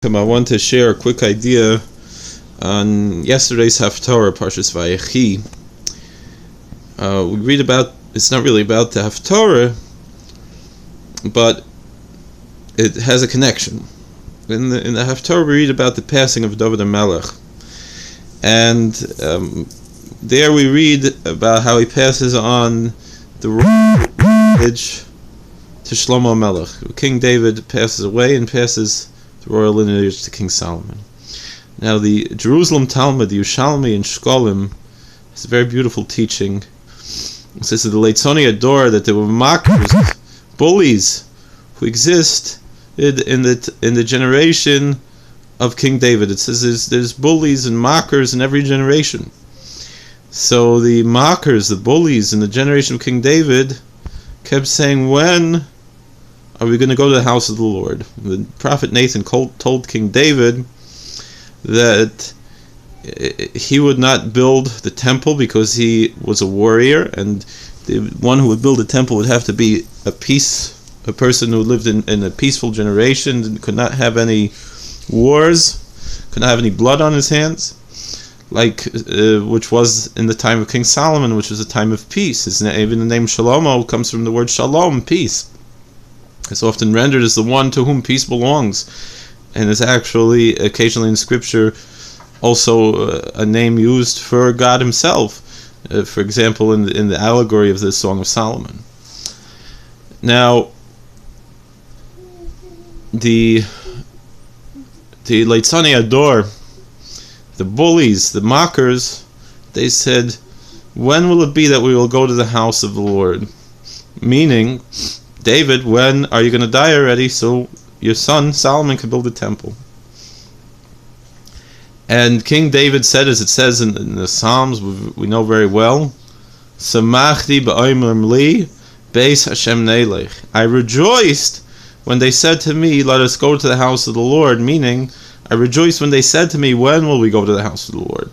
I want to share a quick idea on yesterday's Haftarah, Parshas Vayechi. We read about, it's not really about the Haftarah, but it has a connection. In the Haftarah we read about the passing of David HaMelech, and there we read about how he passes on the royal lineage to Shlomo HaMelech. King David passes away and passes the royal lineage to King Solomon. Now the Jerusalem Talmud, the Yerushalmi and Shkolim, is a very beautiful teaching. It says that the Leitzoni adore that there were mockers, bullies, who exist in the generation of King David. It says there's bullies and mockers in every generation. So the mockers, the bullies in the generation of King David kept saying, when are we going to go to the house of the Lord? The prophet Nathan told King David that he would not build the temple because he was a warrior, and the one who would build the temple would have to be a person who lived in a peaceful generation and could not have any wars, could not have any blood on his hands, like which was in the time of King Solomon, which was a time of peace. Even the name Shalomo comes from the word shalom, peace. It's often rendered as the one to whom peace belongs, and it's actually occasionally in Scripture also a name used for God Himself. For example, in the allegory of the Song of Solomon. Now, the Leitzani Ador, the bullies, the mockers, they said, when will it be that we will go to the house of the Lord? Meaning, David, when are you going to die already so your son Solomon can build a temple? And King David said, as it says in the Psalms, we know very well, Samachti ba'omer li beis Hashem nelech. I rejoiced when they said to me, let us go to the house of the Lord, meaning, I rejoiced when they said to me, when will we go to the house of the Lord?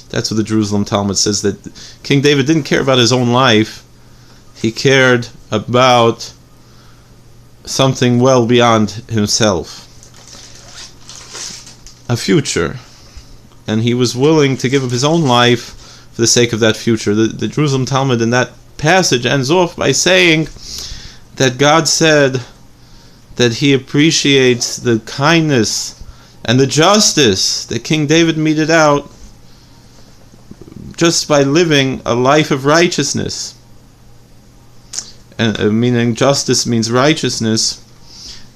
That's what the Jerusalem Talmud says, that King David didn't care about his own life, he cared about something well beyond himself, a future, and he was willing to give up his own life for the sake of that future. The Jerusalem Talmud in that passage ends off by saying that God said that He appreciates the kindness and the justice that King David meted out just by living a life of righteousness. And meaning justice means righteousness,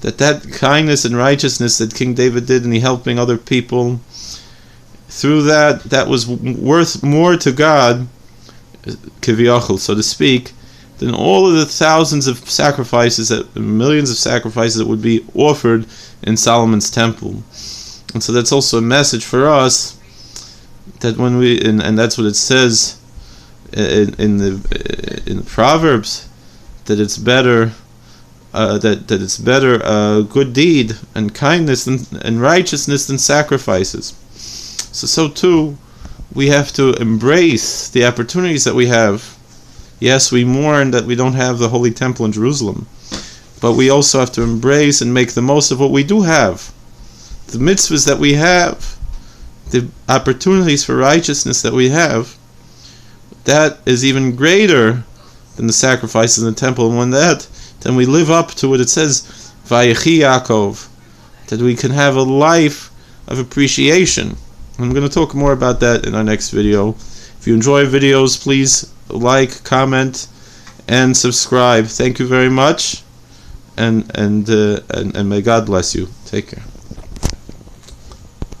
that kindness and righteousness that King David did in helping other people, through that was worth more to God, kiviyachol, so to speak, than all of the thousands of sacrifices, millions of sacrifices that would be offered in Solomon's temple. And so that's also a message for us, that when we, and that's what it says in the Proverbs, that it's better a good deed and kindness and righteousness than sacrifices. So too, we have to embrace the opportunities that we have. Yes, we mourn that we don't have the Holy Temple in Jerusalem, but we also have to embrace and make the most of what we do have. The mitzvahs that we have, the opportunities for righteousness that we have, that is even greater than the sacrifices in the temple, and when then we live up to what it says, Vayechi Yaakov, that we can have a life of appreciation. And I'm going to talk more about that in our next video. If you enjoy videos, please like, comment, and subscribe. Thank you very much, and may God bless you. Take care.